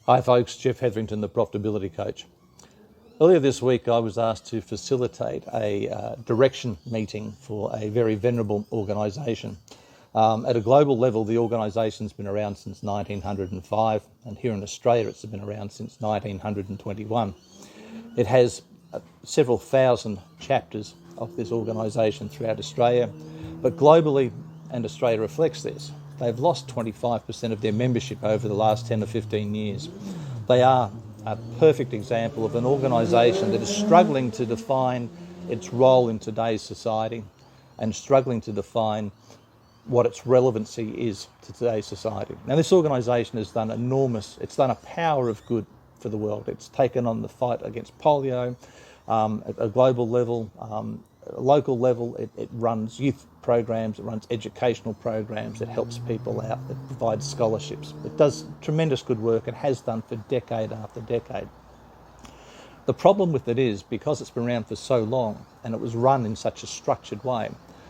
Hi folks, Jeff Hetherington, the Profitability Coach. Earlier this week I was asked to facilitate a direction meeting for a very venerable organisation. At a global level, the organisation's been around since 1905, and here in Australia it's been around since 1921. It has several thousand chapters of this organisation throughout Australia, but globally, and Australia reflects this, they've lost 25% of their membership over the last 10 or 15 years. They are a perfect example of an organisation that is struggling to define its role in today's society and struggling to define what its relevancy is to today's society. Now, this organisation has done it's done a power of good for the world. It's taken on the fight against polio at a global level, a local level. It runs youth programs, it runs educational programs, it helps people out, it provides scholarships. It does tremendous good work and has done for decade after decade. The problem with it is, because it's been around for so long and it was run in such a structured way,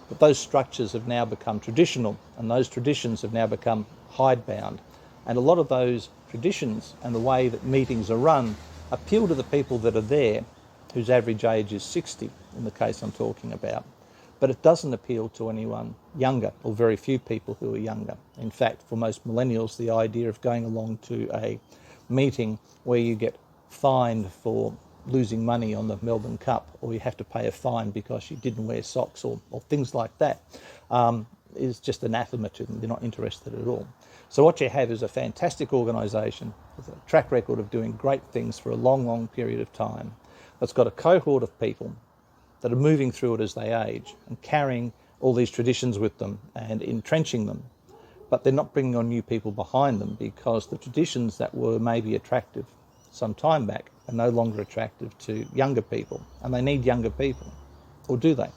that those structures have now become traditional, and those traditions have now become hidebound. And a lot of those traditions and the way that meetings are run appeal to the people that are there, whose average age is 60 in the case I'm talking about. But it doesn't appeal to anyone younger, or very few people who are younger. In fact, for most millennials, the idea of going along to a meeting where you get fined for losing money on the Melbourne Cup, or you have to pay a fine because you didn't wear socks, or things like that, is just anathema to them. They're not interested at all. So what you have is a fantastic organisation with a track record of doing great things for a long, long period of time, that's got a cohort of people that are moving through it as they age and carrying all these traditions with them and entrenching them. But they're not bringing on new people behind them, because the traditions that were maybe attractive some time back are no longer attractive to younger people, and they need younger people. Or do they?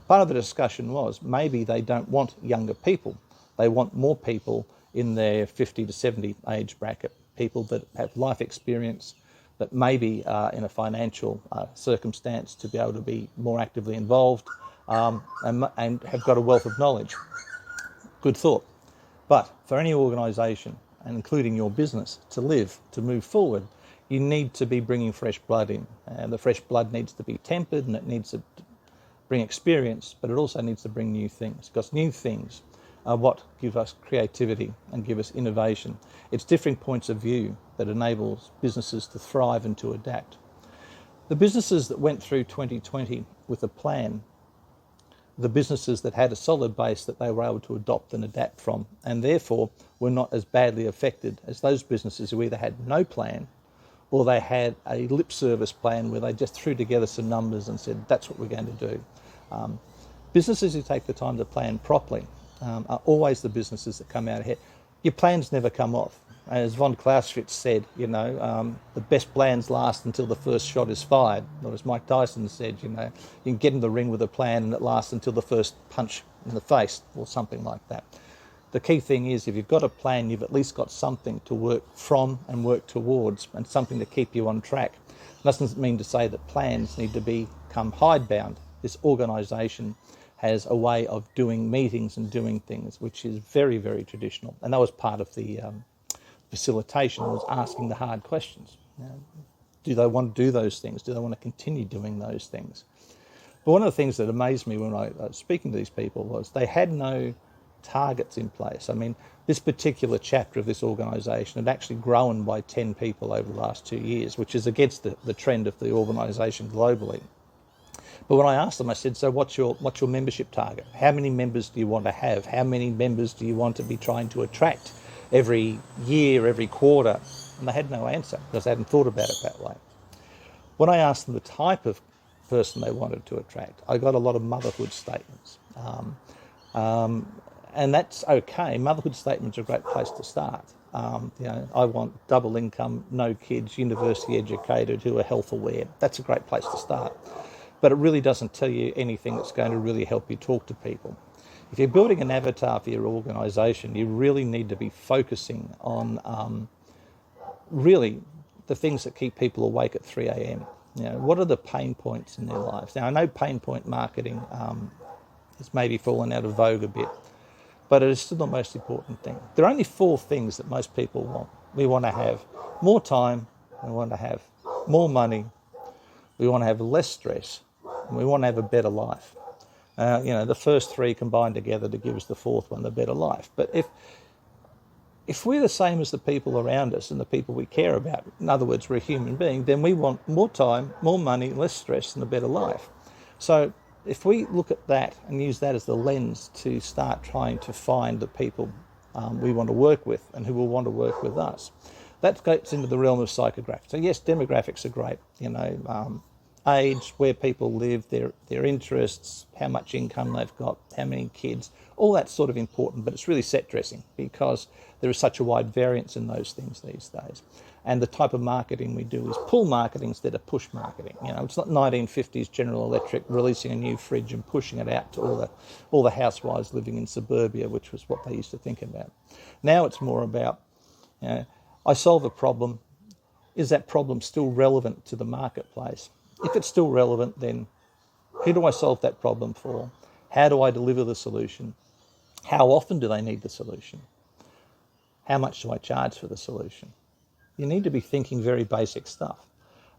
Part of the discussion was maybe they don't want younger people. They want more people in their 50 to 70 age bracket, people that have life experience, that maybe in a financial circumstance to be able to be more actively involved and have got a wealth of knowledge. Good thought. But for any organisation, and including your business, to live, to move forward, you need to be bringing fresh blood in. And the fresh blood needs to be tempered, and it needs to bring experience, but it also needs to bring new things, because new things are what give us creativity and give us innovation. It's different points of view that enables businesses to thrive and to adapt. The businesses that went through 2020 with a plan, the businesses that had a solid base that they were able to adopt and adapt from, and therefore were not as badly affected as those businesses who either had no plan or they had a lip service plan where they just threw together some numbers and said, that's what we're going to do. Businesses who take the time to plan properly are always the businesses that come out ahead. Your plans never come off. As von Clausewitz said, the best plans last until the first shot is fired. Or as Mike Tyson said, you can get in the ring with a plan and it lasts until the first punch in the face, or something like that. The key thing is, if you've got a plan, you've at least got something to work from and work towards, and something to keep you on track. It doesn't mean to say that plans need to become hidebound. This organisation has a way of doing meetings and doing things which is very, very traditional. And that was part of the facilitation, was asking the hard questions. Do they want to do those things? Do they want to continue doing those things? But one of the things that amazed me when I was speaking to these people was they had no targets in place. I mean, this particular chapter of this organisation had actually grown by 10 people over the last 2 years, which is against the trend of the organisation globally. But when I asked them, I said, so what's your membership target? How many members do you want to have? How many members do you want to be trying to attract every year, every quarter? And they had no answer, because they hadn't thought about it that way. When I asked them the type of person they wanted to attract, I got a lot of motherhood statements. And that's okay. Motherhood statements are a great place to start. I want double income, no kids, university educated, who are health aware. That's a great place to start. But it really doesn't tell you anything that's going to really help you talk to people. If you're building an avatar for your organisation, you really need to be focusing on really the things that keep people awake at 3 a.m. What are the pain points in their lives? Now, I know pain point marketing has maybe fallen out of vogue a bit, but it is still the most important thing. There are only 4 things that most people want. We want to have more time, we want to have more money, we want to have less stress, and we want to have a better life. The first three combine together to give us the fourth one, the better life. But if we're the same as the people around us and the people we care about, in other words, we're a human being, then we want more time, more money, less stress, and a better life. So if we look at that and use that as the lens to start trying to find the people we want to work with and who will want to work with us, that gets into the realm of psychographics. So yes, demographics are great, age, where people live, their interests, how much income they've got, how many kids, all that's sort of important, but it's really set dressing because there is such a wide variance in those things these days. And the type of marketing we do is pull marketing instead of push marketing. It's not 1950s General Electric releasing a new fridge and pushing it out to all the housewives living in suburbia, which was what they used to think about. Now it's more about, I solve a problem. Is that problem still relevant to the marketplace? If it's still relevant, then who do I solve that problem for? How do I deliver the solution? How often do they need the solution? How much do I charge for the solution? You need to be thinking very basic stuff.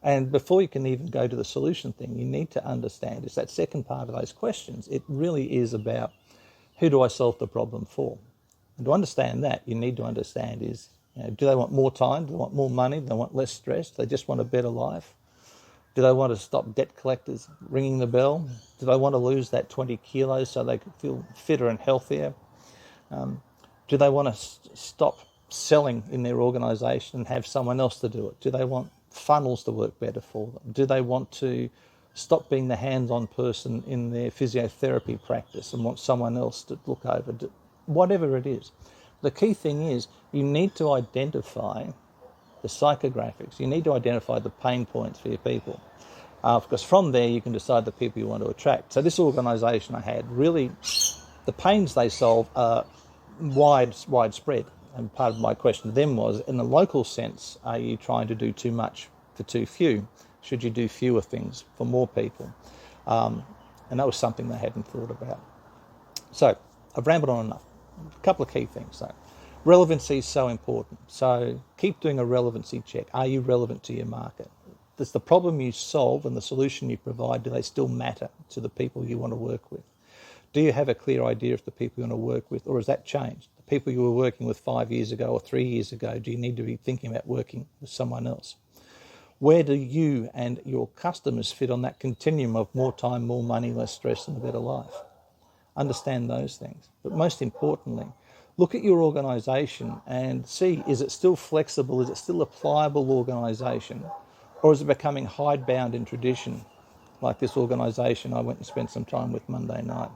And before you can even go to the solution thing, you need to understand, is that second part of those questions, it really is about who do I solve the problem for? And to understand that, you need to understand is, do they want more time? Do they want more money? Do they want less stress? Do they just want a better life? Do they want to stop debt collectors ringing the bell? Do they want to lose that 20 kilos so they can feel fitter and healthier? Do they want to stop selling in their organisation and have someone else to do it? Do they want funnels to work better for them? Do they want to stop being the hands-on person in their physiotherapy practice and want someone else to look over? Whatever it is. The key thing is you need to identify the psychographics. You need to identify the pain points for your people. Because from there you can decide the people you want to attract. So this organisation I had, really, the pains they solve are widespread. And part of my question to them was, in the local sense, are you trying to do too much for too few? Should you do fewer things for more people? And that was something they hadn't thought about. So I've rambled on enough. A couple of key things though. Relevancy is so important. So keep doing a relevancy check. Are you relevant to your market? Does the problem you solve and the solution you provide, do they still matter to the people you want to work with? Do you have a clear idea of the people you want to work with, or has that changed? The people you were working with 5 years ago or 3 years ago, do you need to be thinking about working with someone else? Where do you and your customers fit on that continuum of more time, more money, less stress and a better life? Understand those things. But most importantly, look at your organisation and see, is it still flexible? Is it still a pliable organisation? Or is it becoming hidebound in tradition, like this organisation I went and spent some time with Monday night?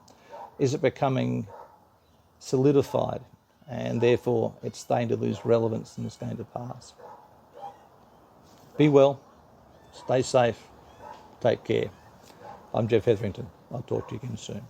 Is it becoming solidified and therefore it's starting to lose relevance and it's going to pass? Be well, stay safe, take care. I'm Jeff Hetherington. I'll talk to you again soon.